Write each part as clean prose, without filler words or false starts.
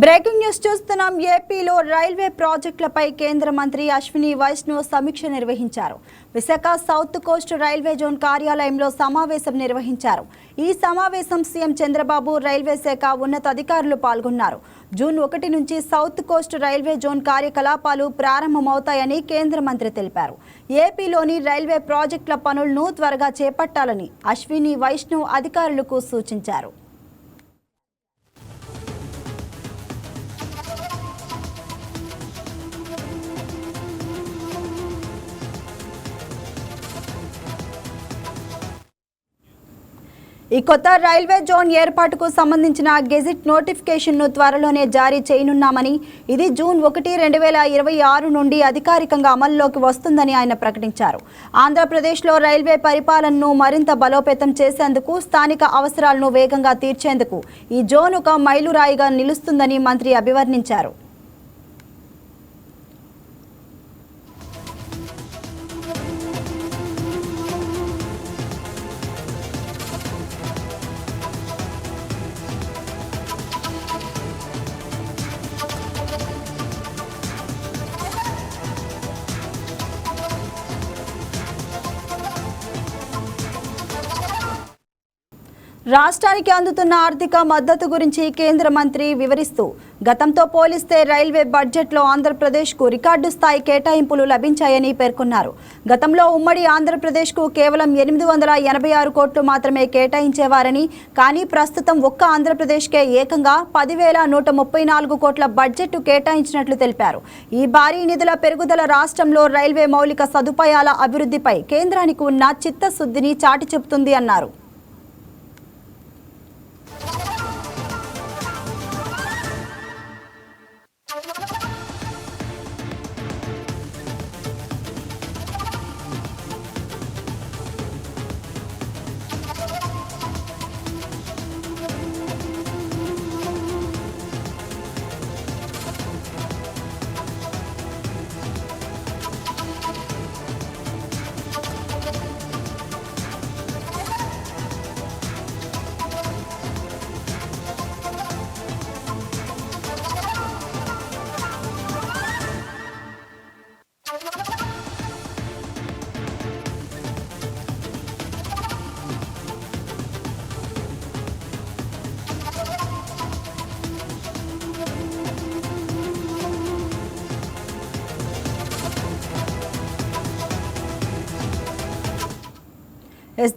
Breaking news చూస్తున్నాం. ఏపీలో railway ప్రాజెక్టులపై కేంద్ర మంత్రి అశ్విని వైష్ణవ్ సమీక్ష నిర్వహించారు. Visakha south Coast railway zone కార్యాలయంలో సమావేశం నిర్వహించారు. ఈ సమావేశం సీఎం చంద్రబాబు, రైల్వే శాఖ ఉన్నతాధికారులు పాల్గొన్నారు. జూన్ 1 నుంచి సౌత్ కోస్ట్ రైల్వే జోన్ కార్యకలాపాలు ప్రారంభమవుతాయని కేంద్ర మంత్రి తెలిపారు. ఏపీలోని రైల్వే ప్రాజెక్టుల పనులను త్వరగా చేపట్టాలని అశ్విని వైష్ణవ్ అధికారులకు సూచించారు. ఈ కొత్త రైల్వే జోన్ ఏర్పాటుకు సంబంధించిన గెజిట్ నోటిఫికేషన్ను త్వరలోనే జారీ చేయనున్నామని, ఇది జూన్ 1, 2026 నుండి అధికారికంగా అమల్లోకి వస్తుందని ఆయన ప్రకటించారు. ఆంధ్రప్రదేశ్లో రైల్వే పరిపాలనను మరింత బలోపేతం చేసేందుకు, స్థానిక అవసరాలను వేగంగా తీర్చేందుకు ఈ జోన్ ఒక మైలురాయిగా నిలుస్తుందని మంత్రి అభివర్ణించారు. రాష్ట్రానికి అందుతున్న ఆర్థిక మద్దతు గురించి కేంద్ర మంత్రి వివరిస్తూ, గతంతో పోలిస్తే రైల్వే బడ్జెట్లో ఆంధ్రప్రదేశ్కు రికార్డు స్థాయి కేటాయింపులు లభించాయని పేర్కొన్నారు. గతంలో ఉమ్మడి ఆంధ్రప్రదేశ్కు కేవలం 886 కోట్లు మాత్రమే కేటాయించేవారని, కానీ ప్రస్తుతం ఒక్క ఆంధ్రప్రదేశ్కే ఏకంగా 10,134 కోట్ల బడ్జెట్ కేటాయించినట్లు తెలిపారు. ఈ భారీ నిధుల పెరుగుదల రాష్ట్రంలో రైల్వే మౌలిక సదుపాయాల అభివృద్ధిపై కేంద్రానికి ఉన్న చిత్తశుద్ధిని చాటి చెబుతుంది అన్నారు.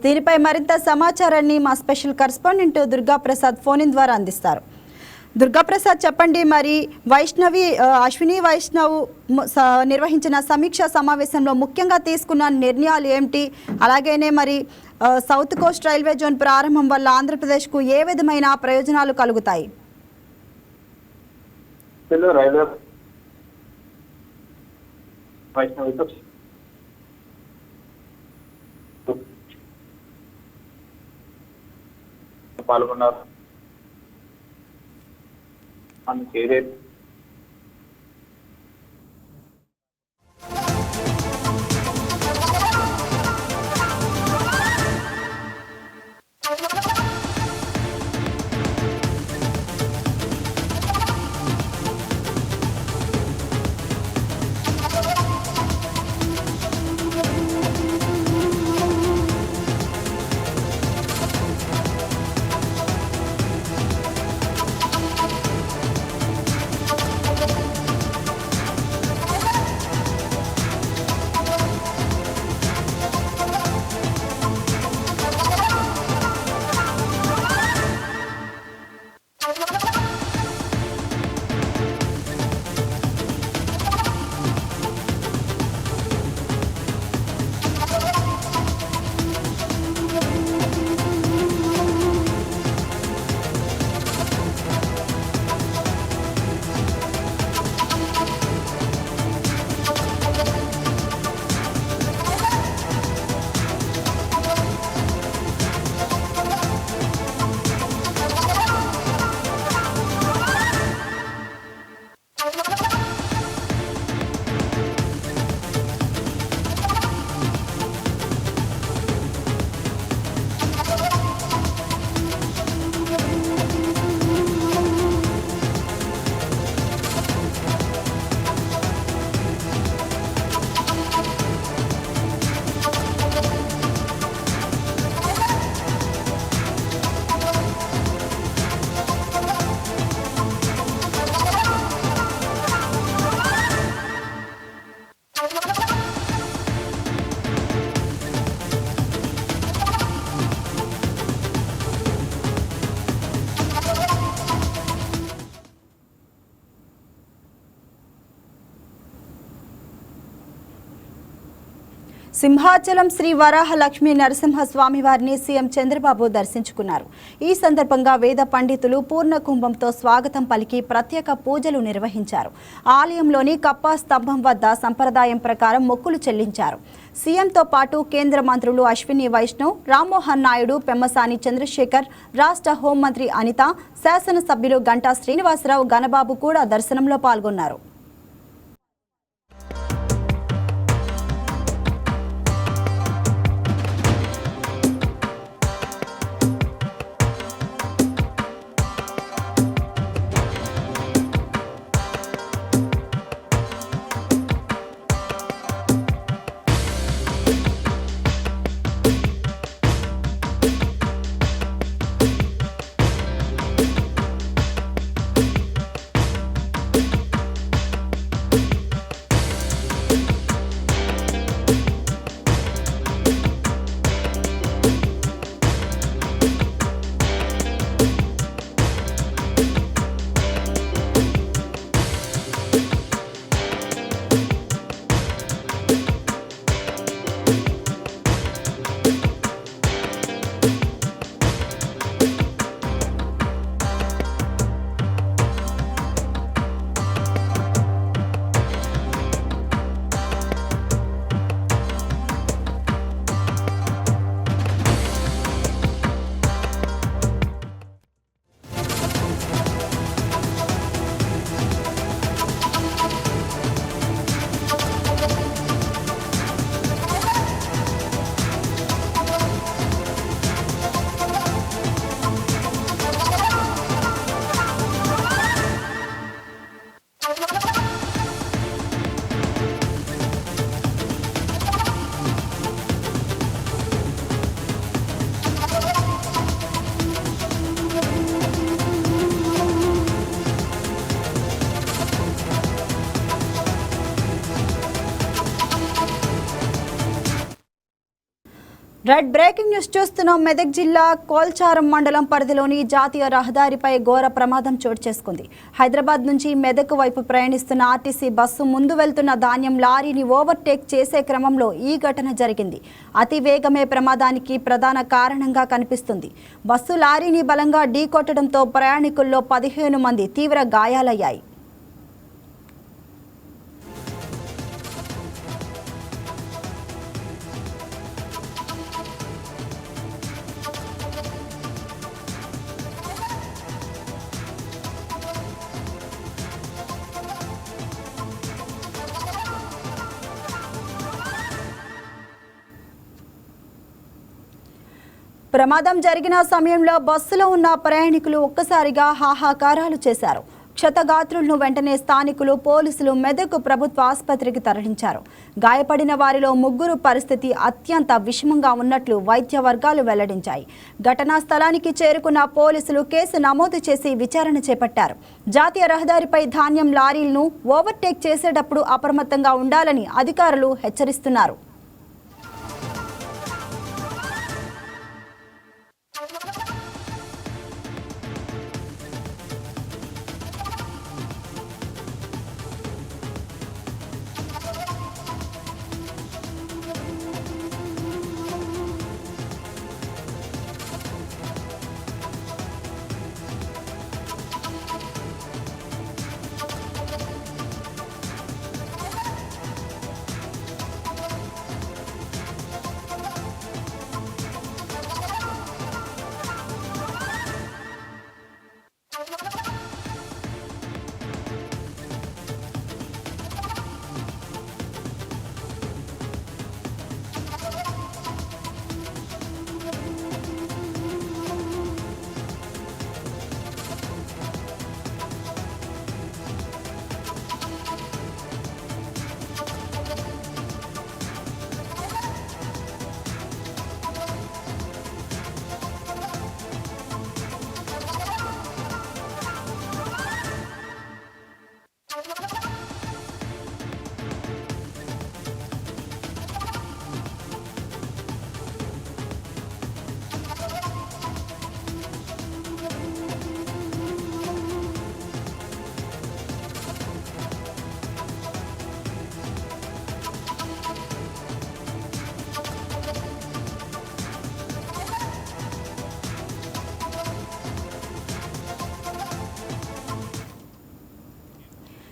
దీనిపై మరింత సమాచారాన్ని మా special correspondent Durgaprasad phone in ద్వారా అందిస్తారు. దుర్గాప్రసాద్, చెప్పండి, మరి అశ్విని వైష్ణవ్ నిర్వహించిన సమీక్షా సమావేశంలో ముఖ్యంగా తీసుకున్న నిర్ణయాలు ఏమిటి? అలాగనే మరి సౌత్ కోస్ట్ రైల్వే జోన్ ప్రారంభం వల్ల ఆంధ్రప్రదేశ్కు ఏ విధమైన ప్రయోజనాలు కలుగుతాయి? పాల్గొన్నారు. మనకి ఏదైతే సింహాచలం శ్రీ వరాహ లక్ష్మీ నరసింహస్వామి వారిని సీఎం చంద్రబాబు దర్శించుకున్నారు. ఈ సందర్భంగా వేద పండితులు పూర్ణ కుంభంతో స్వాగతం పలికి ప్రత్యేక పూజలు నిర్వహించారు. ఆలయంలోని కప్పా స్తంభం వద్ద సంప్రదాయం ప్రకారం మొక్కులు చెల్లించారు. సీఎంతో పాటు కేంద్ర మంత్రులు అశ్విని వైష్ణవ్, రామ్మోహన్ నాయుడు, పెమ్మసాని చంద్రశేఖర్, రాష్ట్ర హోంమంత్రి అనిత, శాసనసభ్యులు గంటా శ్రీనివాసరావు, గణబాబు కూడా దర్శనంలో పాల్గొన్నారు. రెడ్ బ్రేకింగ్ న్యూస్ చూస్తున్నాం. మెదక్ జిల్లా కోల్చారం మండలం పరిధిలోని జాతీయ రహదారిపై ఘోర ప్రమాదం చోటు చేసుకుంది. హైదరాబాద్ నుంచి మెదక్ వైపు ప్రయాణిస్తున్న ఆర్టీసీ బస్సు ముందు వెళ్తున్న ధాన్యం లారీని ఓవర్టేక్ చేసే క్రమంలో ఈ ఘటన జరిగింది. అతి వేగమే ప్రమాదానికి ప్రధాన కారణంగా కనిపిస్తుంది. బస్సు లారీని బలంగా ఢీకొట్టడంతో ప్రయాణికుల్లో 15 మంది తీవ్ర గాయాలయ్యాయి. ప్రమాదం జరిగిన సమయంలో బస్సులో ఉన్న ప్రయాణికులు ఒక్కసారిగా హాహాకారాలు చేశారు. క్షతగాత్రులను వెంటనే స్థానికులు, పోలీసులు మెదక్ ప్రభుత్వ ఆసుపత్రికి తరలించారు. గాయపడిన వారిలో 3 పరిస్థితి అత్యంత విషమంగా ఉన్నట్లు వైద్య వర్గాలు వెల్లడించాయి. ఘటనా స్థలానికి చేరుకున్న పోలీసులు కేసు నమోదు చేసి విచారణ చేపట్టారు. జాతీయ రహదారిపై ధాన్యం లారీలను ఓవర్టేక్ చేసేటప్పుడు అప్రమత్తంగా ఉండాలని అధికారులు హెచ్చరిస్తున్నారు.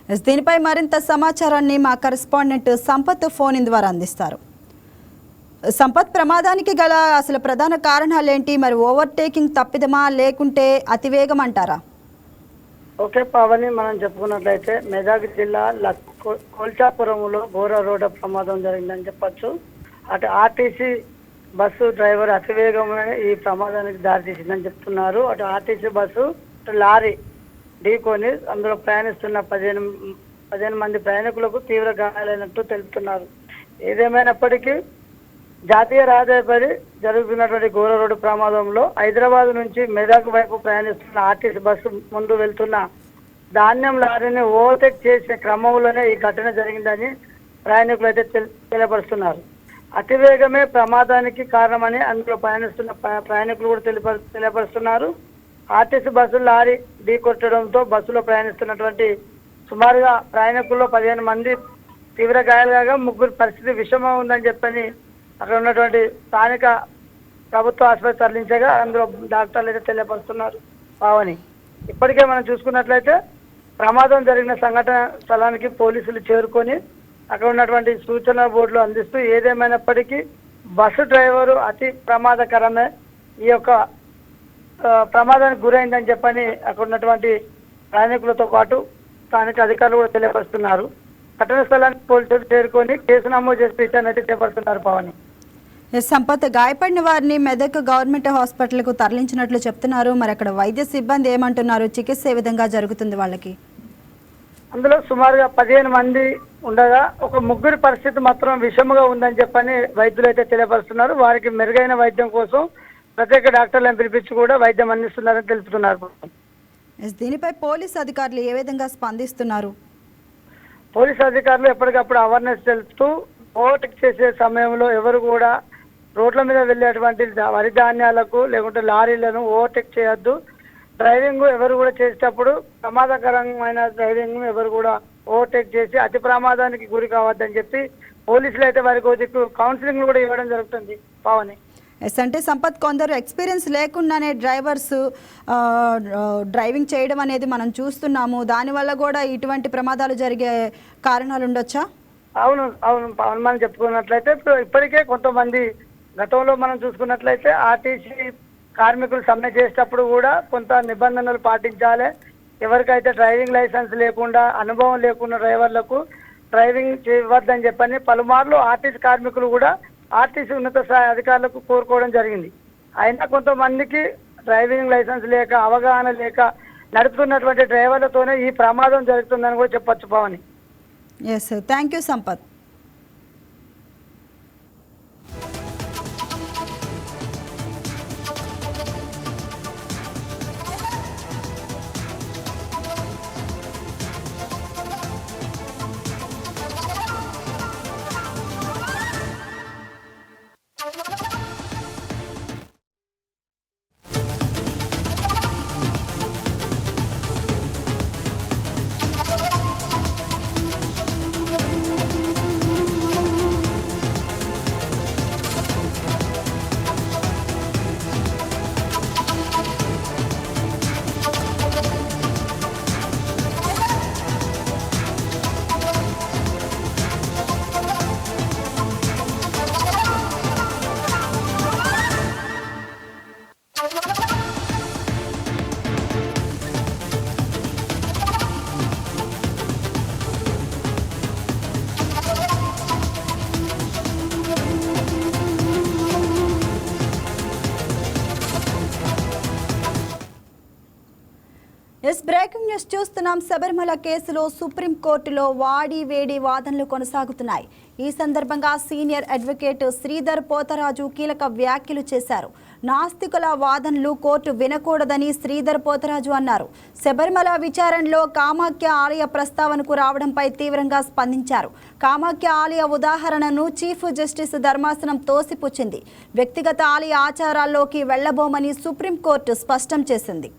దీనిపై మరింత సమాచారాన్ని మా కరెస్పాండెంట్ సంపత్ ఫోన్ ద్వారా అందిస్తారు. సంపత్, ప్రమాదానికి గల అసలు ప్రధాన కారణాలేంటి? మరి ఓవర్టేకింగ్ తప్పిదమా లేకుంటే అతివేగం అంటారా? ఓకే పావని, మనం చెప్పుకున్నట్లయితే మెదక్ జిల్లా కోల్చాపురంలో ఘోర రోడ్డు ప్రమాదం జరిగిందని చెప్పొచ్చు. అటు ఆర్టీసీ బస్సు డ్రైవర్ అతివేగమే ఈ ప్రమాదానికి దారితీసిందని చెప్తున్నారు. అటు ఆర్టీసీ బస్సు లారీ ఢీకొని అందులో ప్రయాణిస్తున్న 15 మంది ప్రయాణికులకు తీవ్ర గాయాలైనట్టు తెలుపుతున్నారు. ఏదేమైనప్పటికీ జాతీయ రహదారిపై జరుగుతున్నటువంటి ఘోర రోడ్డు ప్రమాదంలో హైదరాబాద్ నుంచి మెదక్ వైపు ప్రయాణిస్తున్న ఆర్టీసీ బస్సు ముందు వెళ్తున్న ధాన్యం లారీని ఓవర్టేక్ చేసే క్రమంలోనే ఈ ఘటన జరిగిందని ప్రయాణికులు అయితే తెలియపరుస్తున్నారు. అతివేగమే ప్రమాదానికి కారణమని అందులో ప్రయాణిస్తున్న ప్రయాణికులు కూడా తెలియపరుస్తున్నారు. ఆర్టీసీ బస్సు లారీ ఢీకొట్టడంతో బస్సులో ప్రయాణిస్తున్నటువంటి సుమారుగా ప్రయాణికుల్లో 15 మంది తీవ్ర గాయాలుగా, 3 పరిస్థితి విషమం ఉందని చెప్పని అక్కడ ఉన్నటువంటి స్థానిక ప్రభుత్వ ఆసుపత్రి తరలించగా అందులో డాక్టర్లు అయితే తెలియపరుస్తున్నారు. పావని, ఇప్పటికే మనం చూసుకున్నట్లయితే ప్రమాదం జరిగిన సంఘటన స్థలానికి పోలీసులు చేరుకొని అక్కడ ఉన్నటువంటి సూచన బోర్డులు అందిస్తూ ఏదేమైనప్పటికీ బస్సు డ్రైవరు అతి ప్రమాదకరమే ఈ యొక్క ప్రమాదానికి గురైందని చెప్పని అక్కడ ఉన్నటువంటి ప్రయాణికులతో పాటు స్థానిక అధికారులు కూడా తెలియపరుస్తున్నారు. ఘటన స్థలానికి పోలీసులు చేరుకొని కేసు నమోదు చేసి విచారణ అయితే చేపడుతున్నారు. పావని, సంపత్, గాయపడిన వారిని మెదక్ గవర్నమెంట్ హాస్పిటల్కు తరలించినట్లు చెప్తున్నారు. మరి అక్కడ వైద్య సిబ్బంది ఏమంటున్నారు? చికిత్స ఏ విధంగా జరుగుతుంది వాళ్ళకి? అందులో సుమారుగా 15 మంది ఉండగా ఒక 3 పరిస్థితి మాత్రం విషముగా ఉందని చెప్పని వైద్యులు అయితే తెలియపరుస్తున్నారు. వారికి మెరుగైన వైద్యం కోసం ప్రత్యేక డాక్టర్లను పిలిపించి కూడా వైద్యం అందిస్తున్నారని తెలుపుతున్నారు. దీనిపై పోలీస్ అధికారులు ఏ విధంగా స్పందిస్తున్నారు? పోలీస్ అధికారులు ఎప్పటికప్పుడు అవేర్నెస్ తెలుపుతూ ఓవర్టేక్ చేసే సమయంలో ఎవరు కూడా రోడ్ల మీద వెళ్ళేటువంటి వరి ధాన్యాలకు లేకుంటే లారీలను ఓవర్టేక్ చేయొద్దు. డ్రైవింగ్ ఎవరు కూడా చేసేటప్పుడు ప్రమాదకరమైన డ్రైవింగ్ ఎవరు కూడా ఓవర్టేక్ చేసి అతి ప్రమాదానికి గురి కావద్దని చెప్పి పోలీసులు అయితే వారికి కౌన్సిలింగ్ కూడా ఇవ్వడం జరుగుతుంది. పావని, అంటే సంపత్, కొందరు ఎక్స్పీరియన్స్ లేకుండానే డ్రైవర్స్ డ్రైవింగ్ చేయడం అనేది మనం చూస్తున్నాము. దానివల్ల కూడా ఇటువంటి ప్రమాదాలు జరిగే కారణాలు ఉండొచ్చా? అవును, మనం చెప్పుకున్నట్లయితే ఇప్పటికే కొంతమంది గతంలో మనం చూసుకున్నట్లయితే ఆర్టీసీ కార్మికులు సమ్మె చేసేటప్పుడు కూడా కొంత నిబంధనలు పాటించాలి. ఎవరికైతే డ్రైవింగ్ లైసెన్స్ లేకుండా, అనుభవం లేకుండా డ్రైవర్లకు డ్రైవింగ్ చేయవద్దని చెప్పని పలుమార్లు ఆర్టీసీ కార్మికులు కూడా ఆర్టీసీ ఉన్నత స్థాయి అధికారులకు కోరుకోవడం జరిగింది. అయినా కొంతమందికి డ్రైవింగ్ లైసెన్స్ లేక, అవగాహన లేక నడుపుతున్నటువంటి డ్రైవర్లతోనే ఈ ప్రమాదం జరుగుతుందని కూడా చెప్పొచ్చు. Pavani, yes, thank you Sampath. Yes, breaking news చూస్తున్నాం. శబరిమల కేసులో సుప్రీంకోర్టులో వాడి వేడి వాదనలు కొనసాగుతున్నాయి. ఈ సందర్భంగా సీనియర్ అడ్వకేట్ శ్రీధర్ పోతరాజు కీలక వ్యాఖ్యలు చేశారు. నాస్తికుల వాదనలు కోర్టు వినకూడదని శ్రీధర్ పోతరాజు అన్నారు. శబరిమల విచారణలో కామాఖ్య ఆలయ ప్రస్తావనకు రావడంపై తీవ్రంగా స్పందించారు. కామాఖ్య ఆలయ ఉదాహరణను చీఫ్ జస్టిస్ ధర్మాసనం తోసిపుచ్చింది. వ్యక్తిగత ఆలయ ఆచారాల్లోకి వెళ్లబోమని సుప్రీంకోర్టు స్పష్టం చేసింది.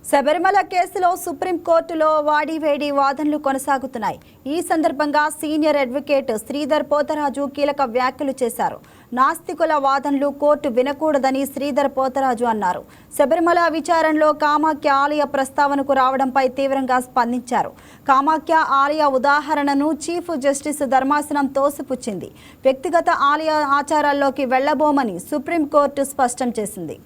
శబరిమల కేసులో సుప్రీంకోర్టులో వాడివేడి వాదనలు కొనసాగుతున్నాయి. ఈ సందర్భంగా సీనియర్ అడ్వకేట్ శ్రీధర్ పోతరాజు కీలక వ్యాఖ్యలు చేశారు. నాస్తికుల వాదనలు కోర్టు వినకూడదని శ్రీధర్ పోతరాజు అన్నారు. శబరిమల విచారణలో కామాఖ్య ఆలయ ప్రస్తావనకు రావడంపై తీవ్రంగా స్పందించారు. కామాఖ్య ఆలయ ఉదాహరణను చీఫ్ జస్టిస్ ధర్మాసనం తోసిపుచ్చింది. వ్యక్తిగత ఆలయ ఆచారాల్లోకి వెళ్లబోమని సుప్రీంకోర్టు స్పష్టం చేసింది.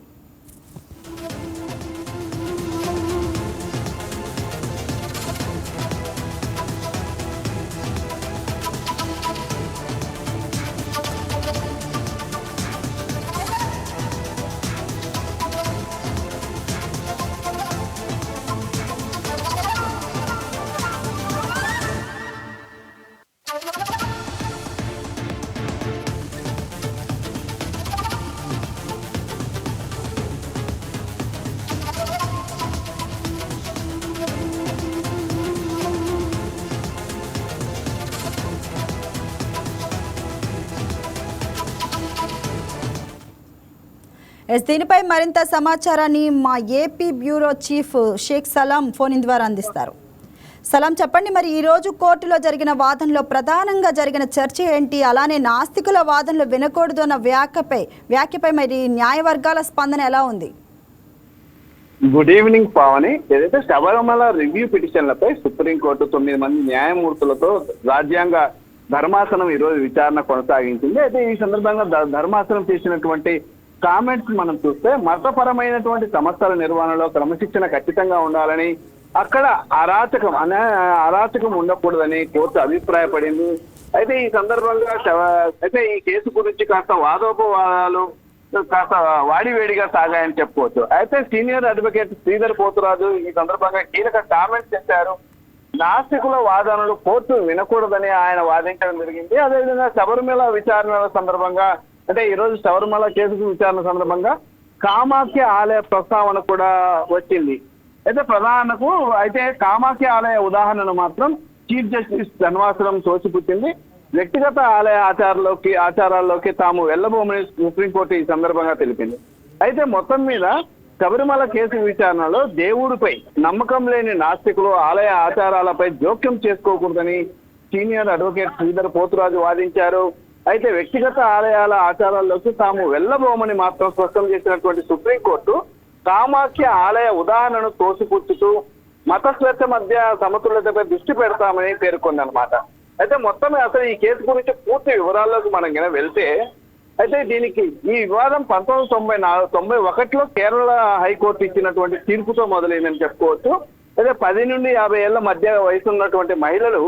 దీనిపై మరింత సమాచారాన్ని మా ఏపీ బ్యూరో చీఫ్ షేక్ సలాం ఫోన్ ద్వారా అందిస్తారు. సలాం, చెప్పండి, మరి ఈరోజు కోర్టులో జరిగిన వాదనలో ప్రధానంగా జరిగిన చర్చ ఏంటి? అలానే నాస్తికుల వాదనలు వినకూడదు అన్న వ్యాఖ్యపై మరి న్యాయవర్గాల స్పందన ఎలా ఉంది? Good evening Pavani. ఏదైతే శబరిమల రివ్యూ పిటిషన్లపై సుప్రీంకోర్టు 9 మంది న్యాయమూర్తులతో రాజ్యాంగ ధర్మాసనం ఈరోజు విచారణ కొనసాగించింది. అయితే ఈ సందర్భంగా ధర్మాసనం చేసినటువంటి కామెంట్స్ మనం చూస్తే మతపరమైనటువంటి సమస్యల నిర్వహణలో క్రమశిక్షణ ఖచ్చితంగా ఉండాలని, అక్కడ అరాచకం ఉండకూడదని కోర్టు అభిప్రాయపడింది. అయితే ఈ సందర్భంగా ఈ కేసు గురించి కాస్త వాదోపవాదాలు కాస్త వాడివేడిగా సాగాయని చెప్పుకోవచ్చు. అయితే సీనియర్ అడ్వకేట్ శ్రీధర్ పోతురాజు ఈ సందర్భంగా కీలక కామెంట్స్ చేశారు. నాస్తికుల వాదనలు కోర్టు వినకూడదని ఆయన వాదించడం జరిగింది. అదేవిధంగా శబరిమల విచారణల సందర్భంగా, అంటే ఈ రోజు శబరిమల కేసు విచారణ సందర్భంగా కామాఖ్య ఆలయ ప్రస్తావన కూడా వచ్చింది. అయితే కామాఖ్య ఆలయ ఉదాహరణను మాత్రం చీఫ్ జస్టిస్ ధర్మాసనం తోసిపుచ్చింది. వ్యక్తిగత ఆలయ ఆచారాల్లోకి తాము వెళ్లబోమని సుప్రీంకోర్టు ఈ సందర్భంగా తెలిపింది. అయితే మొత్తం మీద శబరిమల కేసు విచారణలో దేవుడిపై నమ్మకం లేని నాస్తికులు ఆలయ ఆచారాలపై జోక్యం చేసుకోకూడదని సీనియర్ అడ్వకేట్ శ్రీధర్ పోతురాజు వాదించారు. అయితే వ్యక్తిగత ఆలయాల ఆచారాల్లోకి తాము వెళ్లబోమని మాత్రం స్పష్టం చేసినటువంటి సుప్రీంకోర్టు కామాఖ్య ఆలయ ఉదాహరణను తోసిపుచ్చుతూ మత స్వేచ్ఛ మధ్య సమతుల్యతపై దృష్టి పెడతామని పేర్కొందనమాట. అయితే మొత్తం అసలు ఈ కేసు గురించి పూర్తి వివరాల్లోకి మనం వెళ్తే, అయితే దీనికి ఈ వివాదం 1991లో కేరళ హైకోర్టు ఇచ్చినటువంటి తీర్పుతో మొదలైందని చెప్పుకోవచ్చు. అయితే 10 నుండి 50 ఏళ్ల మధ్య వయసు ఉన్నటువంటి మహిళలు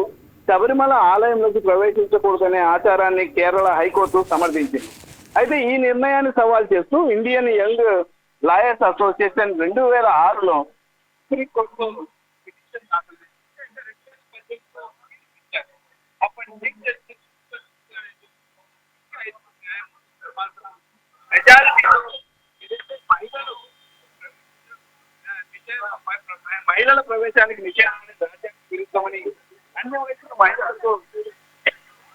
శబరిమల ఆలయంలోకి ప్రవేశించకూడదనే ఆచారాన్ని కేరళ హైకోర్టు సమర్థించింది. అయితే ఈ నిర్ణయాన్ని సవాల్ చేస్తూ ఇండియన్ యంగ్ లాయర్స్ అసోసియేషన్ 2006లో సుప్రీంకోర్టులో పిటిషన్ దాఖలు చేసింది. అప్పటి చీఫ్ జస్టిస్ మహిళల ప్రవేశానికి నిషేధాన్ని రాజ్యాంగ విరుద్ధమని అన్ని వయసుల మహిళలకు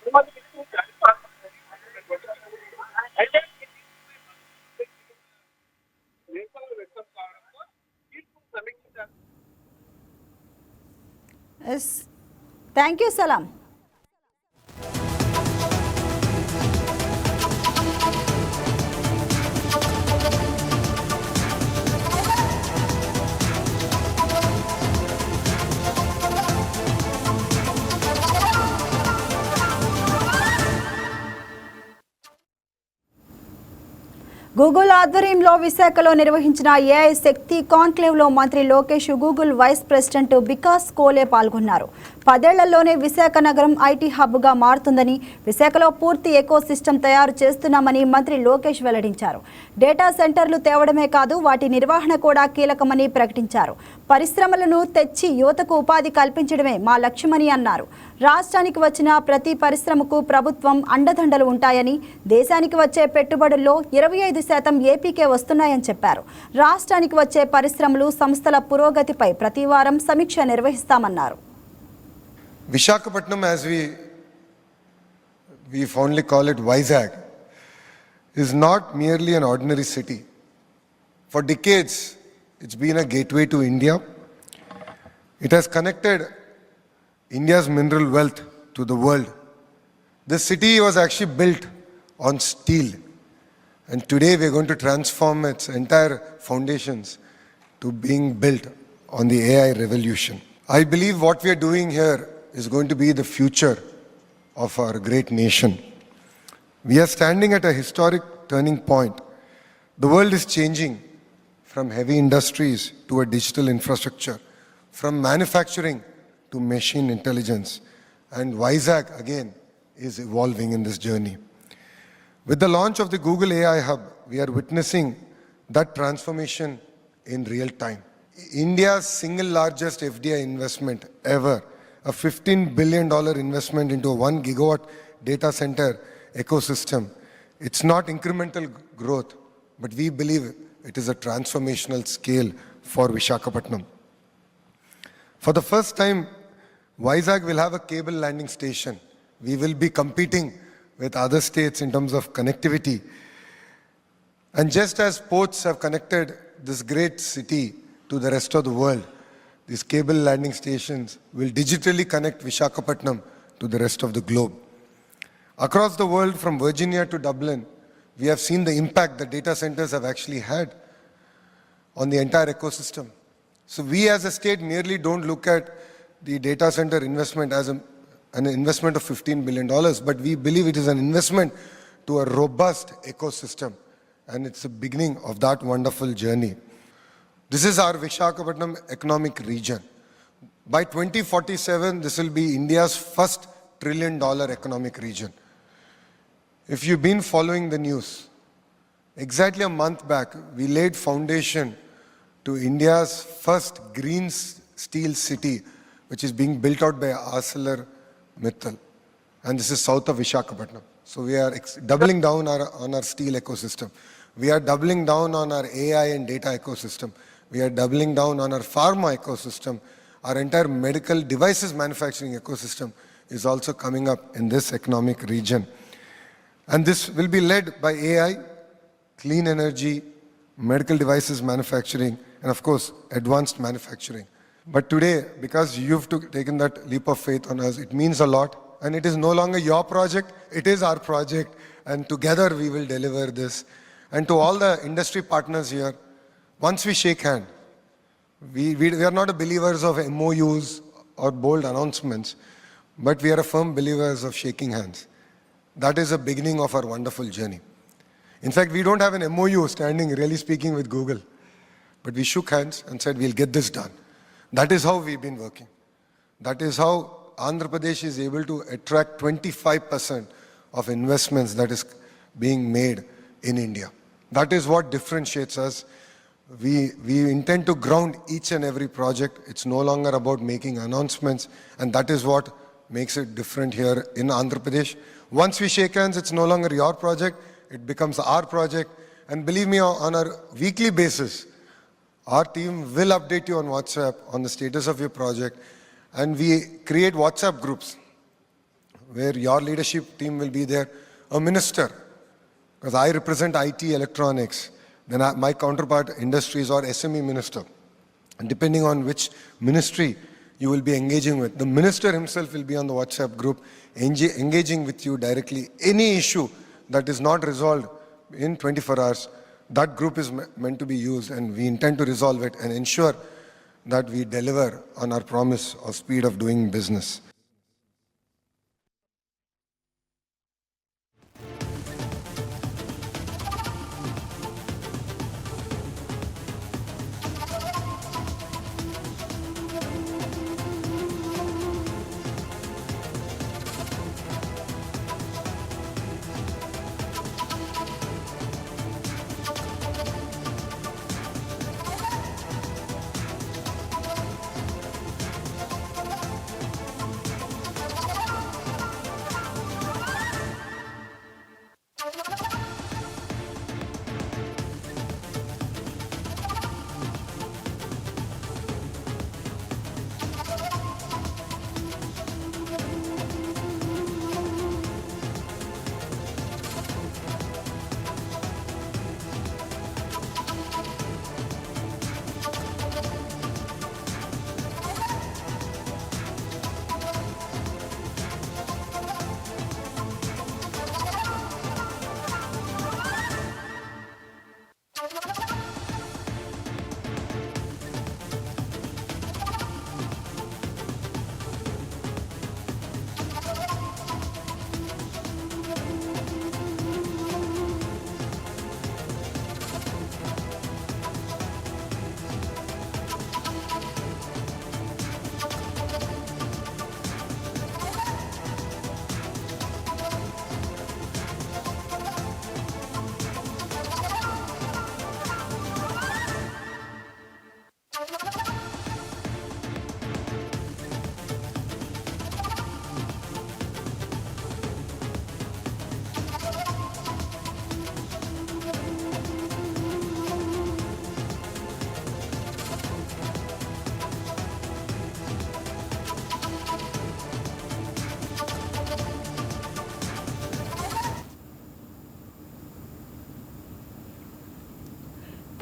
అనుమతి అయితే నిరసనలు వ్యక్తం కావడంతో తీర్పును సమీక్షించారు. Thank you Salam. గూగుల్ ఆధ్వర్యంలో విశాఖలో నిర్వహించిన ఏఐ శక్తి కాన్క్లేవ్లో మంత్రి Lokesh, Google vice president Vikas Koley పాల్గొన్నారు. 10 ఏళ్లలోనే విశాఖ నగరం ఐటీ హబ్గా మారుతుందని, విశాఖలో పూర్తి ఎకో సిస్టమ్ తయారు చేస్తున్నామని మంత్రి లోకేష్ వెల్లడించారు. డేటా సెంటర్లు తేవడమే కాదు, వాటి నిర్వహణ కూడా కీలకమని ప్రకటించారు. పరిశ్రమలను తెచ్చి యువతకు ఉపాధి కల్పించడమే మా లక్ష్యమని అన్నారు. రాష్ట్రానికి వచ్చిన ప్రతి పరిశ్రమకు ప్రభుత్వం అండదండలు ఉంటాయని, దేశానికి వచ్చే పెట్టుబడుల్లో 25% ఏపీకే వస్తున్నాయని చెప్పారు. రాష్ట్రానికి వచ్చే పరిశ్రమలు, సంస్థల పురోగతిపై ప్రతి వారం సమీక్ష నిర్వహిస్తామన్నారు. Visakhapatnam, as we fondly call it, Vizag, is not merely an ordinary city. For decades, it's been a gateway to India. It has connected India's mineral wealth to the world. This city was actually built on steel, and today we're going to transform its entire foundations to being built on the AI revolution. I believe what we are doing here is going to be the future of our great nation. We are standing at a historic turning point. The world is changing from heavy industries to a digital infrastructure, from manufacturing to machine intelligence. And Vizag, again, is evolving in this journey. With the launch of the Google AI Hub, we are witnessing that transformation in real time. India's single largest FDI investment ever, a $15 billion investment into a 1 gigawatt data center ecosystem. It's not incremental growth, but we believe it is a transformational scale for Visakhapatnam. For the first time, Vizag will have a cable landing station. We will be competing with other states in terms of connectivity. And just as ports have connected this great city to the rest of the world, these cable landing stations will digitally connect Visakhapatnam to the rest of the globe. Across the world, from Virginia to Dublin, we have seen the impact that data centers have actually had on the entire ecosystem. So we as a state merely don't look at the data center investment as an investment of $15 billion, but we believe it is an investment to a robust ecosystem, and it's the beginning of that wonderful journey. This is our Visakhapatnam economic region. By 2047, this will be India's first $1 trillion economic region. If you've been following the news, exactly a month back, we laid foundation to India's first green steel city, which is being built out by ArcelorMittal. And this is south of Visakhapatnam. So we are doubling down on our steel ecosystem. We are doubling down on our AI and data ecosystem. We are doubling down on our pharma ecosystem. Our entire medical devices manufacturing ecosystem is also coming up in this economic region. And this will be led by AI, clean energy, medical devices manufacturing, and of course, advanced manufacturing. But today, because you've taken that leap of faith on us, it means a lot. And it is no longer your project, it is our project. And together we will deliver this. And to all the industry partners here, once we shake hands, we are not believers of MOUs or bold announcements, but we are firm believers of shaking hands. That is the beginning of our wonderful journey. In fact, we don't have an MOU standing, really speaking, with Google, but we shook hands and said, we'll get this done. That is how we've been working. That is how Andhra Pradesh is able to attract 25% of investments that is being made in India. That is what differentiates us. We intend to ground each and every project. It's no longer about making announcements, and that is what makes it different here in Andhra Pradesh. Once we shake hands, it's no longer your project, it becomes our project. And believe me, on a weekly basis, our team will update you on WhatsApp on the status of your project. And we create WhatsApp groups where your leadership team will be there, a minister, because I represent IT electronics, then my counterpart industries or SME minister. And depending on which ministry you will be engaging with, the minister himself will be on the WhatsApp group, engaging with you directly. Any issue that is not resolved in 24 hours, that group is meant to be used, and we intend to resolve it and ensure that we deliver on our promise of speed of doing business.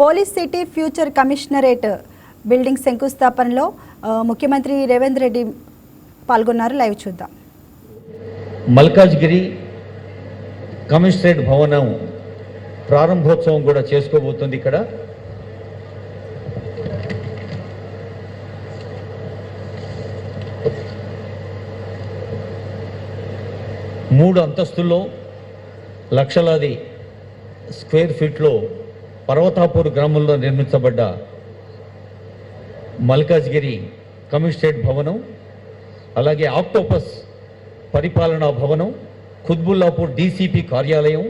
Police city future commissionerate building శంకుస్థాపనలో ముఖ్యమంత్రి రేవంత్ రెడ్డి పాల్గొన్నారు. Live చూద్దాం. Malkajgiri commissionerate భవనం ప్రారంభోత్సవం కూడా చేసుకోబోతుంది. ఇక్కడ మూడు అంతస్తుల్లో లక్షలాది స్క్వేర్ ఫీట్లో పర్వతాపూర్ గ్రామంలో నిర్మించబడ్డ మల్కాజ్గిరి కమిషనరేట్ భవనం, అలాగే ఆక్టోపస్ పరిపాలనా భవనం, ఖుద్బుల్లాపూర్ డీసీపీ కార్యాలయం,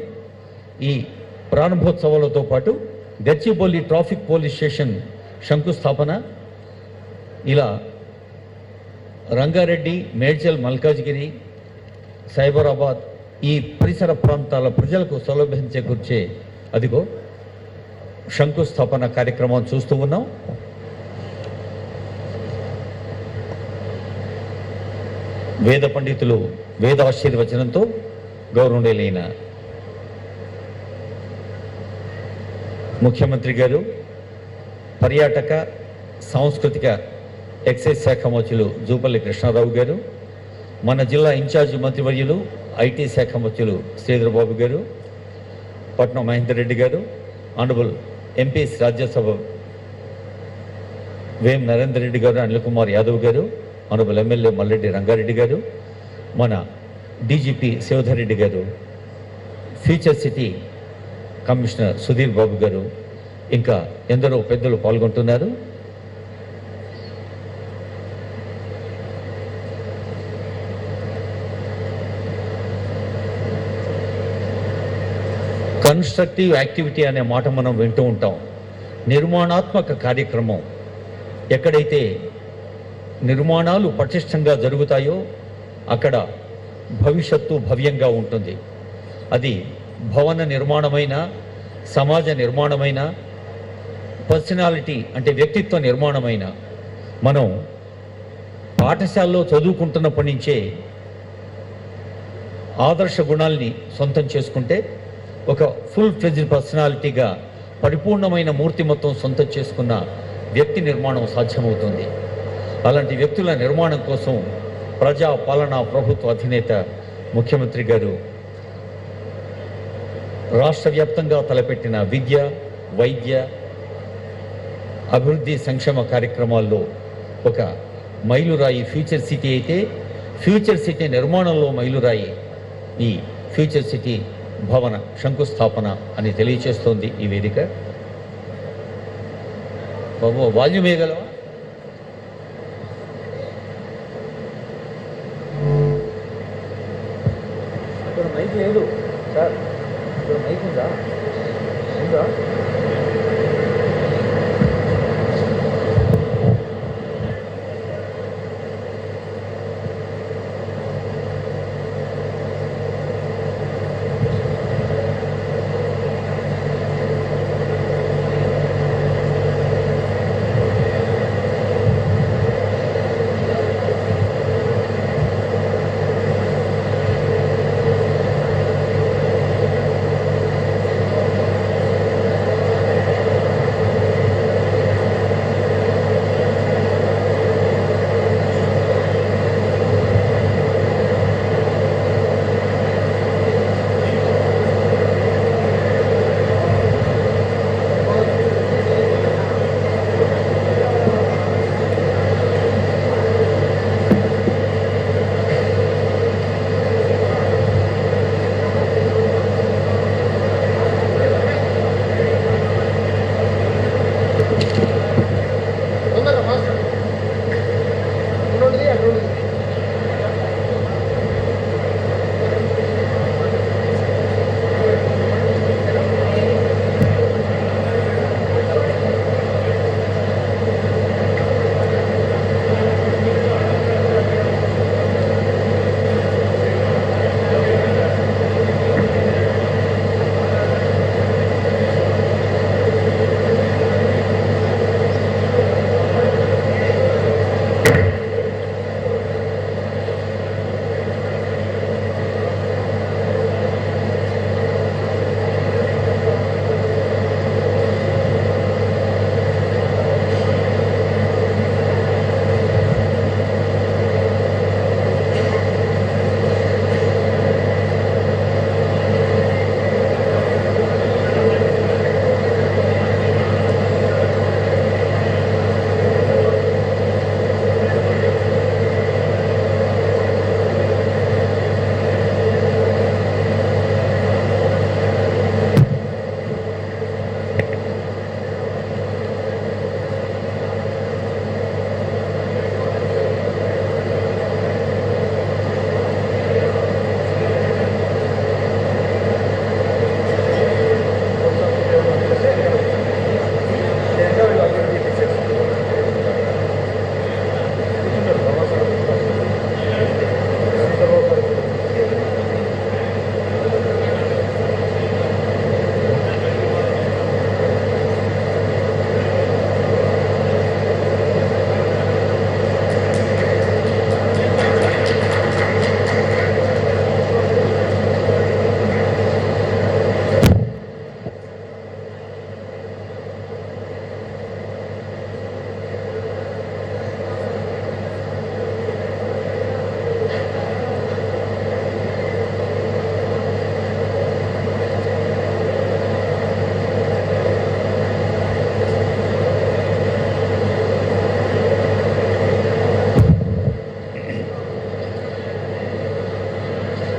ఈ ప్రారంభోత్సవాలతో పాటు గచ్చిబౌలి ట్రాఫిక్ పోలీస్ స్టేషన్ శంకుస్థాపన, ఇలా రంగారెడ్డి, మేడ్చల్, మల్కాజ్గిరి, సైబరాబాద్ ఈ పరిసర ప్రాంతాల ప్రజలకు సౌలభ్యం చేకూర్చే అదిగో శంకుస్థాపన కార్యక్రమం చూస్తూ ఉన్నాం. వేద పండితులు వేద ఆశీర్వచనంతో గౌరవనీయులైన ముఖ్యమంత్రి గారు, పర్యాటక సాంస్కృతిక ఎక్సైజ్ శాఖ మంత్రులు జూపల్లి కృష్ణారావు గారు, మన జిల్లా ఇన్ఛార్జి మంత్రివర్యులు ఐటీ శాఖ మంత్రులు శ్రీధరబాబు గారు, పట్నం మహేందర్ రెడ్డి గారు, ఆనరబుల్ ఎంపీస్ రాజ్యసభ వేం నరేందర్ రెడ్డి గారు, అనిల్ కుమార్ యాదవ్ గారు, ఆనరబుల్ ఎమ్మెల్యే మల్లెడ్డి రంగారెడ్డి గారు, మన డీజీపీ శివధర్ రెడ్డి గారు, future city commissioner Sudheer Babu గారు, ఇంకా ఎందరో పెద్దలు పాల్గొంటున్నారు. కన్స్ట్రక్టివ్ యాక్టివిటీ అనే మాట మనం వింటూ ఉంటాం. నిర్మాణాత్మక కార్యక్రమం, ఎక్కడైతే నిర్మాణాలు పటిష్టంగా జరుగుతాయో అక్కడ భవిష్యత్తు భవ్యంగా ఉంటుంది. అది భవన నిర్మాణమైన, సమాజ నిర్మాణమైన, పర్సనాలిటీ అంటే వ్యక్తిత్వ నిర్మాణమైన, మనం పాఠశాలలో చదువుకుంటున్నప్పటి నుంచే ఆదర్శ గుణాల్ని సొంతం చేసుకుంటే ఒక ఫుల్ ఫ్లెడ్జ్డ్ పర్సనాలిటీగా పరిపూర్ణమైన మూర్తిమత్వం సొంతం చేసుకున్న వ్యక్తి నిర్మాణం సాధ్యమవుతుంది. అలాంటి వ్యక్తుల నిర్మాణం కోసం ప్రజా పాలనా ప్రభుత్వ అధినేత ముఖ్యమంత్రి గారు రాష్ట్ర వ్యాప్తంగా తలపెట్టిన విద్య, వైద్య, అభివృద్ధి, సంక్షేమ కార్యక్రమాల్లో ఒక మైలురాయి ఫ్యూచర్ సిటీ అయితే, ఫ్యూచర్ సిటీ నిర్మాణంలో మైలురాయి ఈ ఫ్యూచర్ సిటీ భవన శంకుస్థాపన అని తెలియచేస్తోంది ఈ వేదిక. బాబు వాల్యూమ్ వేయగలవా? ఇక్కడ మైక్ లేదు సార్, ఇక్కడ మైక్ ఉందా? ఉందా?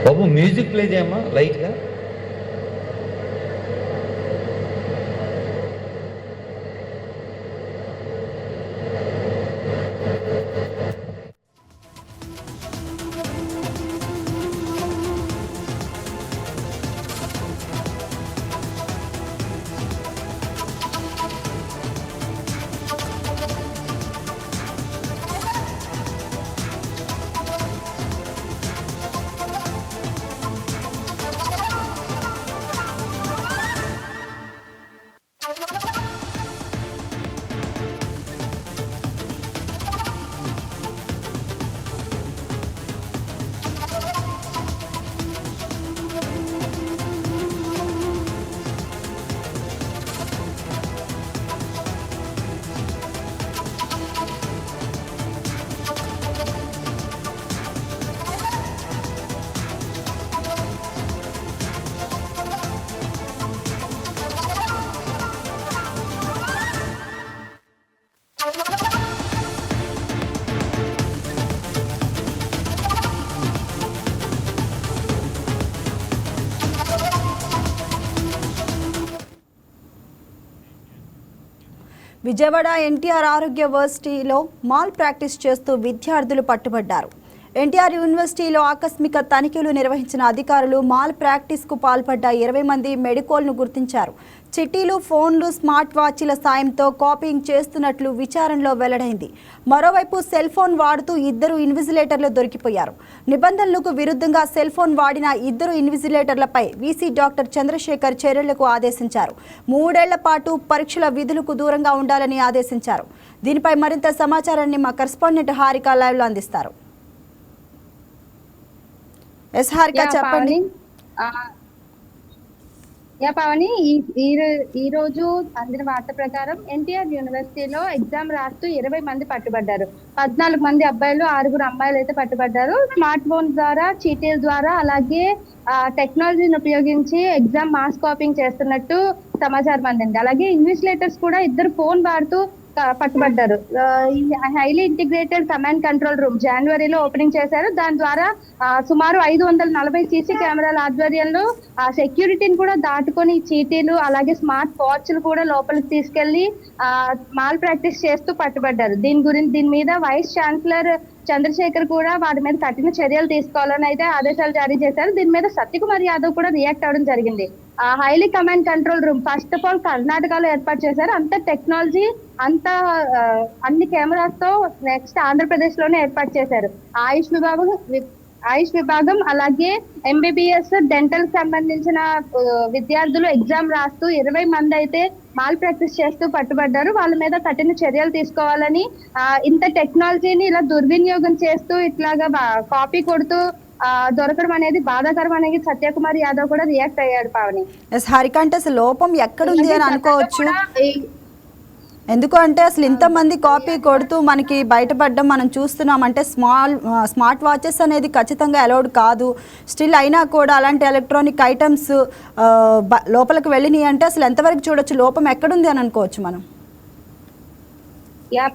బాబు మ్యూజిక్ ప్లే చేయమ్మా లైట్గా. విజయవాడ ఎన్టీఆర్ ఆరోగ్య వర్సిటీలో మాల్ ప్రాక్టీస్ చేస్తూ విద్యార్థులు పట్టుబడ్డారు. ఎన్టీఆర్ యూనివర్సిటీలో ఆకస్మిక తనిఖీలు నిర్వహించిన అధికారులు మాల్ ప్రాక్టీస్కు పాల్పడ్డ 20 మంది మెడికోల్ను గుర్తించారు. చిట్టీలు, ఫోన్లు, స్మార్ట్ వాచీల సాయంతో కాపీయింగ్ చేస్తున్నట్లు విచారణలో వెల్లడైంది. మరోవైపు సెల్ ఫోన్ వాడుతూ 2 ఇన్విజిలేటర్లు దొరికిపోయారు. నిబంధనలకు విరుద్ధంగా సెల్ ఫోన్ వాడిన 2 ఇన్విజిలేటర్లపై వీసీ డాక్టర్ చంద్రశేఖర్ చర్యలకు ఆదేశించారు. 3 ఏళ్ల పాటు పరీక్షల విధులకు దూరంగా ఉండాలని ఆదేశించారు. దీనిపై మరింత సమాచారాన్ని మా కరెస్పాండెంట్ హారిక లైవ్లో అందిస్తారు. ఎస్ హారిక, చెప్పండి. పావని, ఈ రోజు అందిన వార్త ప్రకారం ఎన్టీఆర్ యూనివర్సిటీలో ఎగ్జామ్ రాస్తూ 20 మంది పట్టుబడ్డారు. 14 మంది అబ్బాయిలు, 6 అమ్మాయిలు అయితే పట్టుబడ్డారు. స్మార్ట్ ఫోన్ ద్వారా, చీటీల ద్వారా, అలాగే టెక్నాలజీని ఉపయోగించి ఎగ్జామ్ మాస్ కాపింగ్ చేస్తున్నట్టు సమాచారం అందింది. అలాగే ఇన్విజిలేటర్స్ కూడా 2 ఫోన్ వాడుతూ పట్టుబడ్డారు. Highly integrated command control room జనవరిలో ఓపెనింగ్ చేశారు. దాని ద్వారా సుమారు 540 సీసీ కెమెరాల ఆధ్వర్యంలో సెక్యూరిటీని కూడా దాటుకొని చీటీలు, అలాగే స్మార్ట్ వాచ్లు కూడా లోపలికి తీసుకెళ్లి మాల్ ప్రాక్టీస్ చేస్తూ పట్టుబడ్డారు. దీని మీద వైస్ ఛాన్సలర్ చంద్రశేఖర్ కూడా వాటి మీద కఠిన చర్యలు తీసుకోవాలని అయితే ఆదేశాలు జారీ చేశారు. దీని మీద సత్యకుమార్ యాదవ్ కూడా రియాక్ట్ అవడం జరిగింది. Highly command control room first of all కర్ణాటకలో ఏర్పాటు చేశారు. అంత టెక్నాలజీ, అంతా అన్ని కెమెరాస్ తో నెక్స్ట్ ఆంధ్రప్రదేశ్ లోనే ఏర్పాటు చేశారు. ఆయుష్ విభాగం అలాగే ఎంబీబీఎస్, డెంటల్ సంబంధించిన విద్యార్థులు ఎగ్జామ్ రాస్తూ 20 మంది అయితే మాల్ ప్రాక్టీస్ చేస్తూ పట్టుబడ్డారు. వాళ్ళ మీద కఠిన చర్యలు తీసుకోవాలని, ఇంత టెక్నాలజీని ఇలా దుర్వినియోగం చేస్తూ ఇట్లాగా కాపీ కొడుతూ దొరకడం అనేది బాధాకరం అనేది సత్యకుమార్ యాదవ్ కూడా రియాక్ట్ అయ్యాడు. పావని, హారిక, అంటే అసలు లోపం ఎక్కడుంది అని అనుకోవచ్చు. ఎందుకు అంటే అసలు ఇంతమంది కాపీ కొడుతూ మనకి బయటపడడం మనం చూస్తున్నాం. అంటే స్మార్ట్ వాచెస్ అనేది ఖచ్చితంగా అలౌడ్ కాదు. స్టిల్ అయినా కూడా అలాంటి ఎలక్ట్రానిక్ ఐటమ్స్ లోపలికి వెళ్ళినాయి అంటే అసలు ఎంతవరకు చూడొచ్చు, లోపం ఎక్కడుంది అని అనుకోవచ్చు మనం.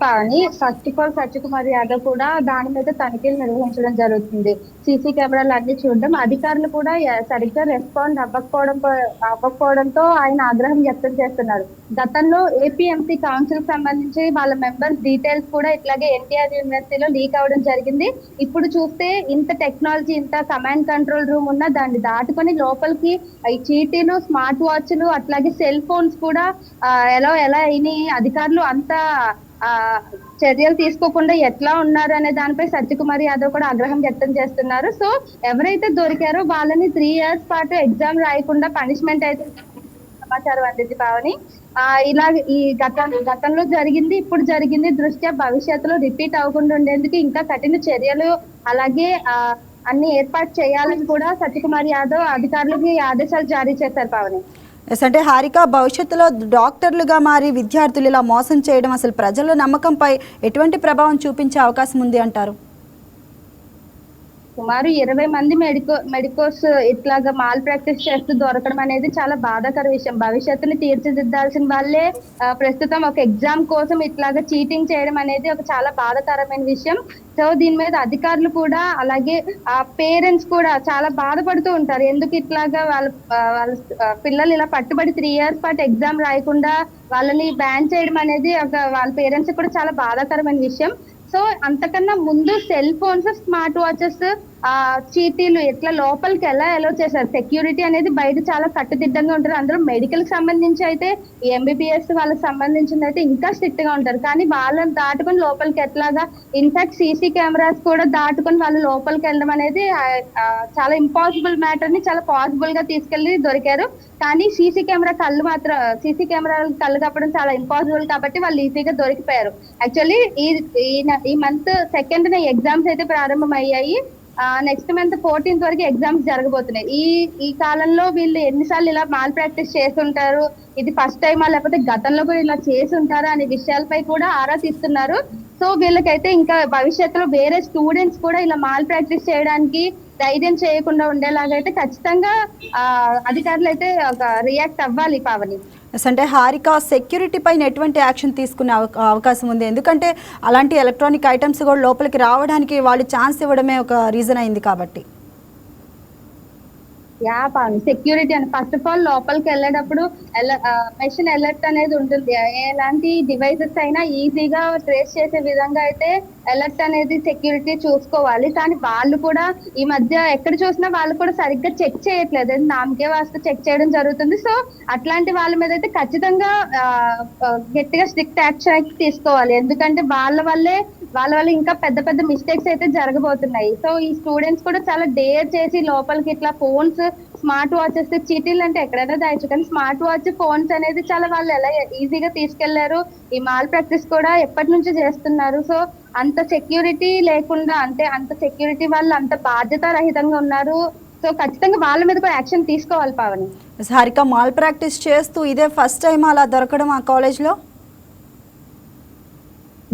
Pavani, first of all Satyakumar Yadav కూడా దాని మీద తనిఖీలు నిర్వహించడం జరుగుతుంది. సీసీ కెమెరాలు అన్ని చూడడం, అధికారులు కూడా సరిగ్గా రెస్పాండ్ అవ్వకపోవడంతో ఆయన ఆగ్రహం వ్యక్తం చేస్తున్నారు. గతంలో ఏపీఎంసీ కౌన్సిల్ సంబంధించి వాళ్ళ మెంబర్స్ డీటెయిల్స్ కూడా ఇట్లాగే ఎన్టీఆర్ యూనివర్సిటీలో లీక్ అవడం జరిగింది. ఇప్పుడు చూస్తే ఇంత టెక్నాలజీ, ఇంత కమాండ్ కంట్రోల్ రూమ్ ఉన్న దాన్ని దాటుకొని లోపలికి ఈ చీటీలు, స్మార్ట్ వాచ్లు, అట్లాగే సెల్ ఫోన్స్ కూడా ఎలా అయినాయి. అధికారులు అంతా చర్యలు తీసుకోకుండా ఎట్లా ఉన్నారు అనే దానిపై సత్యకుమార్ యాదవ్ కూడా ఆగ్రహం వ్యక్తం చేస్తున్నారు. సో ఎవరైతే దొరికారో వాళ్ళని 3 years పాటు ఎగ్జామ్ రాయకుండా పనిష్మెంట్ అయితే సమాచారం అందింది. పావని, ఇలా ఈ గతంలో జరిగింది, ఇప్పుడు జరిగింది దృష్ట్యా భవిష్యత్తులో రిపీట్ అవ్వకుండా ఉండేందుకు ఇంకా కఠిన చర్యలు అలాగే అన్ని ఏర్పాటు చేయాలని కూడా సత్యకుమార్ యాదవ్ అధికారులకి ఆదేశాలు జారీ చేశారు. పావని, అంటే హారిక, భవిష్యత్తులో డాక్టర్లుగా మారి విద్యార్థులు ఇలా మోసం చేయడం అసలు ప్రజల నమ్మకంపై ఎటువంటి ప్రభావం చూపించే అవకాశం ఉంది అంటారు? సుమారు 20 మంది మెడికోస్ ఇట్లాగా మాల్ ప్రాక్టీస్ చేస్తూ దొరకడం అనేది చాలా బాధాకర విషయం. భవిష్యత్తుని తీర్చిదిద్దాల్సిన వాళ్ళే ప్రస్తుతం ఒక ఎగ్జామ్ కోసం ఇట్లాగా చీటింగ్ చేయడం అనేది ఒక చాలా బాధాకరమైన విషయం. సో దీని మీద అధికారులు కూడా అలాగే ఆ పేరెంట్స్ కూడా చాలా బాధపడుతూ ఉంటారు. ఎందుకు ఇట్లాగా వాళ్ళ పిల్లలు ఇలా పట్టుబడి 3 years పాటు ఎగ్జామ్ రాయకుండా వాళ్ళని బ్యాన్ చేయడం అనేది వాళ్ళ పేరెంట్స్ కూడా చాలా బాధాకరమైన విషయం. సో అంతకన్నా ముందు సెల్ ఫోన్స్, స్మార్ట్ వాచెస్, చీటీలు ఎట్లా లోపలికి ఎలా అలో చేశారు. సెక్యూరిటీ అనేది బయట చాలా కట్టుదిట్టంగా ఉంటారు. అందరూ మెడికల్ కి సంబంధించి అయితే MBBS వాళ్ళకి సంబంధించింది అయితే ఇంకా స్ట్రిక్ట్ గా ఉంటారు. కానీ వాళ్ళని దాటుకొని లోపలికి ఎట్లాగా ఇన్ఫాక్ట్ సీసీ కెమెరాస్ కూడా దాటుకొని వాళ్ళు లోపలికి వెళ్ళడం అనేది చాలా ఇంపాసిబుల్ మ్యాటర్ ని చాలా పాసిబుల్ గా తీసుకెళ్లి దొరికారు. కానీ సీసీ కెమెరా కళ్ళు కప్పడం చాలా ఇంపాసిబుల్ కాబట్టి వాళ్ళు ఈజీగా దొరికిపోయారు. యాక్చువల్లీ ఈ మంత్ 2nd ఎగ్జామ్స్ అయితే ప్రారంభమయ్యాయి. నెక్స్ట్ మంత్ 14th వరకు ఎగ్జామ్స్ జరగబోతున్నాయి. ఈ కాలంలో వీళ్ళు ఎన్నిసార్లు ఇలా మాల్ ప్రాక్టీస్ చేస్తుంటారు, ఇది ఫస్ట్ టైమా లేకపోతే గతంలో కూడా ఇలా చేసి ఉంటారా అనే విషయాలపై కూడా ఆరా తీస్తున్నారు. సో వీళ్ళకైతే ఇంకా భవిష్యత్తులో వేరే స్టూడెంట్స్ కూడా ఇలా మాల్ ప్రాక్టీస్ చేయడానికి ధైర్యం చేయకుండా ఉండేలాగా అయితే ఖచ్చితంగా అధికారులు అయితే ఒక రియాక్ట్ అవ్వాలి. పావని, అంటే హారిక, సెక్యూరిటీ పైన ఎటువంటి యాక్షన్ తీసుకునే అవకాశం ఉంది? ఎందుకంటే అలాంటి ఎలక్ట్రానిక్ ఐటమ్స్ కూడా లోపలికి రావడానికి వాళ్ళు ఛాన్స్ ఇవ్వడమే ఒక రీజన్ అయింది కాబట్టి. పావని, సెక్యూరిటీ అని ఫస్ట్ ఆఫ్ ఆల్ లోపలికి వెళ్ళేటప్పుడు మెషిన్ అలర్ట్ అనేది ఉంటుంది. ఎలాంటి డివైసెస్ అయినా ఈజీగా ట్రేస్ చేసే విధంగా అయితే అలర్ట్ అనేది సెక్యూరిటీ చూసుకోవాలి. కానీ వాళ్ళు కూడా ఈ మధ్య ఎక్కడ చూసినా వాళ్ళు కూడా సరిగ్గా చెక్ చేయట్లేదు. నామకే వాస్తు చెక్ చేయడం జరుగుతుంది. సో అట్లాంటి వాళ్ళ మీద అయితే ఖచ్చితంగా గట్టిగా స్ట్రిక్ట్ యాక్షన్ తీసుకోవాలి. ఎందుకంటే వాళ్ళ వల్ల ఇంకా పెద్ద పెద్ద మిస్టేక్స్ అయితే జరగబోతున్నాయి. సో ఈ స్టూడెంట్స్ కూడా చాలా డేర్ చేసి లోపలికి ఇట్లా ఫోన్స్, స్మార్ట్ వాచెస్, చీటీలు అంటే ఎక్కడైనా దాయచ్చు, కానీ స్మార్ట్ వాచ్, ఫోన్స్ అనేది చాలా వాళ్ళు ఎలా ఈజీగా తీసుకెళ్లారు. ఈ మాల్ ప్రాక్టీస్ కూడా ఎప్పటి నుంచి చేస్తున్నారు. సో అంత సెక్యూరిటీ లేకుండా, అంటే అంత సెక్యూరిటీ వాళ్ళు అంత బాధ్యత రహితంగా ఉన్నారు. సో ఖచ్చితంగా వాళ్ళ మీద కూడా యాక్షన్ తీసుకోవాలి. పావని, హారిక, మాల్ ప్రాక్టీస్ చేస్తూ ఇదే ఫస్ట్ టైం అలా దొరకడం ఆ కాలేజ్లో?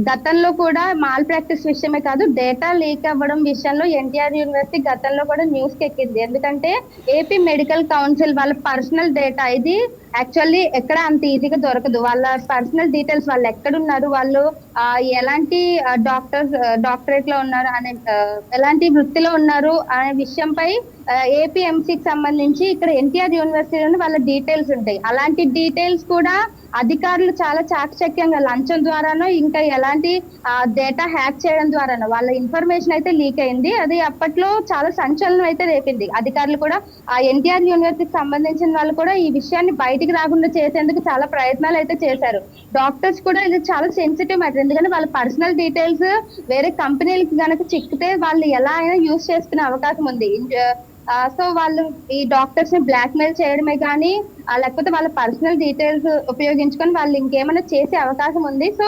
గతంలో కూడా మాల్ ప్రాక్టీస్ విషయమే కాదు, డేటా లీక్ అవ్వడం విషయంలో ఎన్టీఆర్ యూనివర్సిటీ గతంలో కూడా న్యూస్ కి ఎక్కింది. ఎందుకంటే ఏపీ మెడికల్ కౌన్సిల్ వాళ్ళ పర్సనల్ డేటా ఇది యాక్చువల్లీ ఎక్కడ అంత ఈజీగా దొరకదు. వాళ్ళ పర్సనల్ డీటెయిల్స్, వాళ్ళు ఎక్కడున్నారు, వాళ్ళు ఎలాంటి డాక్టరేట్ లో ఉన్నారు అనే, ఎలాంటి వృత్తిలో ఉన్నారు అనే విషయంపై APMCకి సంబంధించి ఇక్కడ ఎన్టీఆర్ యూనివర్సిటీలోనే వాళ్ళ డీటెయిల్స్ ఉంటాయి. అలాంటి డీటెయిల్స్ కూడా అధికారులు చాలా చాకచక్యంగా లంచం ద్వారానో ఇంకా ఎలాంటి డేటా హ్యాక్ చేయడం ద్వారానో వాళ్ళ ఇన్ఫర్మేషన్ అయితే లీక్ అయింది. అది అప్పట్లో చాలా సంచలనం అయితే రేపింది. అధికారులు కూడా ఆ ఎన్టీఆర్ యూనివర్సిటీకి సంబంధించిన వాళ్ళు కూడా ఈ విషయాన్ని బయటికి రాకుండా చేసేందుకు చాలా ప్రయత్నాలు అయితే చేశారు. డాక్టర్స్ కూడా ఇది చాలా సెన్సిటివ్ మ్యాటర్. ఎందుకంటే వాళ్ళ పర్సనల్ డీటెయిల్స్ వేరే కంపెనీలకి గనక చిక్కితే వాళ్ళు ఎలా అయినా యూజ్ చేసుకునే అవకాశం ఉంది. సో వాళ్ళు ఈ డాక్టర్స్ ని బ్లాక్ మెయిల్ చేయడమే కానీ లేకపోతే వాళ్ళ పర్సనల్ డీటెయిల్స్ ఉపయోగించుకొని వాళ్ళు ఇంకేమైనా చేసే అవకాశం ఉంది. సో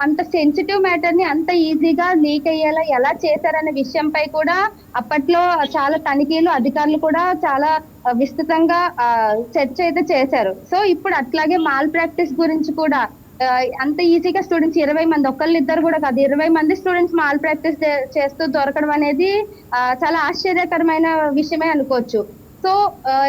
అంత సెన్సిటివ్ మ్యాటర్ ని అంత ఈజీగా లీక్ అయ్యేలా ఎలా చేశారనే విషయంపై కూడా అప్పట్లో చాలా తనిఖీలు, అధికారులు కూడా చాలా విస్తృతంగా చర్చ అయితే చేశారు. సో ఇప్పుడు అట్లాగే మాల్ ప్రాక్టీస్ గురించి కూడా అంత ఈజీగా స్టూడెంట్స్ 20 మంది, ఒకళ్ళిద్దరు కూడా కాదు, 20 మంది స్టూడెంట్స్ మాల్ ప్రాక్టీస్ చేస్తూ దొరకడం అనేది చాలా ఆశ్చర్యకరమైన విషయమే అనుకోవచ్చు. సో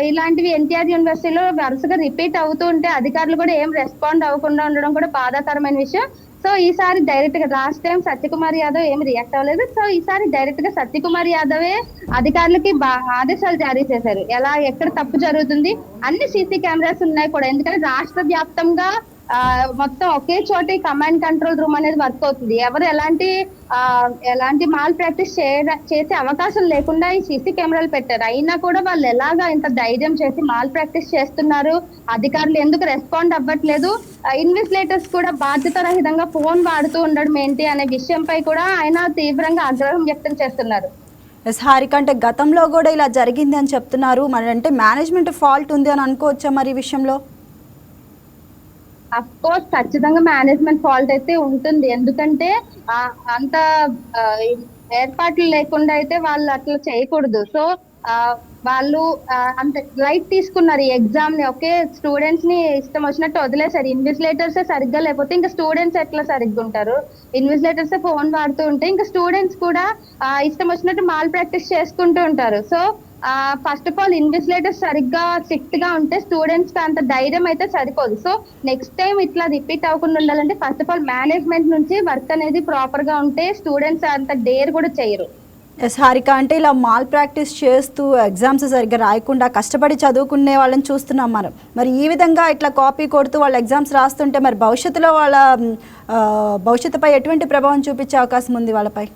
ఇలాంటివి ఎన్టీఆర్ యూనివర్సిటీలో వరుసగా రిపీట్ అవుతూ ఉంటే అధికారులు కూడా ఏం రెస్పాండ్ అవ్వకుండా ఉండడం కూడా బాధాకరమైన విషయం. సో ఈసారి డైరెక్ట్ గా, లాస్ట్ టైం సత్యకుమార్ యాదవ్ ఏమి రియాక్ట్ అవ్వలేదు. సో ఈసారి డైరెక్ట్ గా సత్యకుమార్ యాదవే అధికారులకి ఆదేశాలు జారీ చేశారు. ఎక్కడ తప్పు జరుగుతుంది, అన్ని సీసీ కెమెరాస్ ఉన్నాయి కూడా. ఎందుకంటే రాష్ట్ర వ్యాప్తంగా మొత్తం ఒకే చోట కమాండ్ కంట్రోల్ రూమ్ అనేది వర్క్ అవుతుంది. ఎవరు ఎలాంటి మాల్ ప్రాక్టీస్ చేసే అవకాశం లేకుండా ఈ సీసీ కెమెరాలు పెట్టారు. అయినా కూడా వాళ్ళు ఎలాగా ఇంత ధైర్యం చేసి మాల్ ప్రాక్టీస్ చేస్తున్నారు, అధికారులు ఎందుకు రెస్పాండ్ అవ్వట్లేదు, ఇన్వెస్టిగేటర్స్ కూడా బాధ్యత రహితంగా ఫోన్ వాడుతూ ఉండడం ఏంటి అనే విషయంపై కూడా ఆయన తీవ్రంగా ఆగ్రహం వ్యక్తం చేస్తున్నారు. హారిక, అంటే గతంలో కూడా ఇలా జరిగింది అని చెప్తున్నారు. మరి అంటే మేనేజ్మెంట్ ఫాల్ట్ ఉంది అని అనుకోవచ్చా మరి ఈ విషయంలో? అఫ్ కోర్స్ ఖచ్చితంగా మేనేజ్మెంట్ ఫాల్ట్ అయితే ఉంటుంది. ఎందుకంటే అంత ఏర్పాట్లు లేకుండా అయితే వాళ్ళు అట్లా చేయకూడదు. సో వాళ్ళు అంత లైట్ తీసుకున్నారు ఈ ఎగ్జామ్ ని. ఓకే, స్టూడెంట్స్ ని ఇష్టం వచ్చినట్టు వదిలేసారు. ఇన్విజిలేటర్స్ సరిగ్గా లేకపోతే ఇంకా స్టూడెంట్స్ ఎట్లా సరిగ్గా ఉంటారు? ఇన్విజిలేటర్స్ ఫోన్ వాడుతూ ఉంటే ఇంకా స్టూడెంట్స్ కూడా ఇష్టం వచ్చినట్టు మాల్ ప్రాక్టీస్ చేసుకుంటూ ఉంటారు. So first of all invigilators సరిగ్గా స్ట్రిక్ట్ గా ఉంటే స్టూడెంట్స్ కి అంత ధైర్యం అయితే సరిపోదు. సో నెక్స్ట్ టైం ఇట్లా రిపీట్ అవ్వకుండా ఉండాలంటే ఫస్ట్ ఆఫ్ ఆల్ మేనేజ్మెంట్ నుంచి వర్క్ అనేది ప్రాపర్ గా ఉంటే స్టూడెంట్స్ అంత డేర్ కూడా చేయరు. ఎస్ హారిక, అంటే ఇలా మాల్ ప్రాక్టీస్ చేస్తూ ఎగ్జామ్స్ సరిగ్గా రాయకుండా కష్టపడి చదువుకునే వాళ్ళని చూస్తున్నాం మనం. మరి ఈ విధంగా ఇట్లా కాపీ కొడుతూ వాళ్ళు ఎగ్జామ్స్ రాస్తుంటే మరి భవిష్యత్తులో వాళ్ళ భవిష్యత్తుపై ఎటువంటి ప్రభావం చూపించే అవకాశం ఉంది వాళ్ళపై?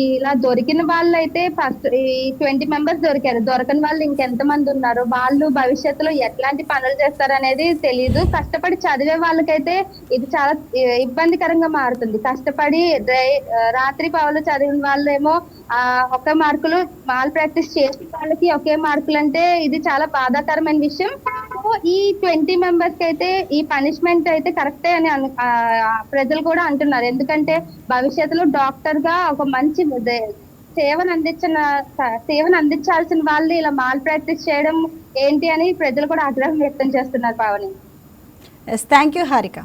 ఇలా దొరికిన వాళ్ళు అయితే ఫస్ట్ ఈ 20 మెంబర్స్ దొరికారు. దొరకని వాళ్ళు ఇంకెంత మంది ఉన్నారు? వాళ్ళు భవిష్యత్తులో ఎట్లాంటి పనులు చేస్తారనేది తెలియదు. కష్టపడి చదివే వాళ్ళకైతే ఇది చాలా ఇబ్బందికరంగా మారుతుంది. కష్టపడి రాత్రి పగలు చదివిన వాళ్ళేమో ఒకే మార్కులు, మాల్ ప్రాక్టీస్ చేసిన వాళ్ళకి ఒకే మార్కులు అంటే ఇది చాలా బాధాకరమైన విషయం. ఈ 20 మెంబర్స్ కి అయితే ఈ పనిష్మెంట్ అయితే కరెక్టే అని ప్రజలు కూడా అంటున్నారు. ఎందుకంటే భవిష్యత్తులో డాక్టర్ గా ఒక మంచి సేవను అందించాల్సిన వాళ్ళు ఇలా మాల్ ప్రాక్టీస్ చేయడం ఏంటి అని ప్రజలు కూడా ఆగ్రహం వ్యక్తం చేస్తున్నారు. Pavani. Yes, thank you Harika.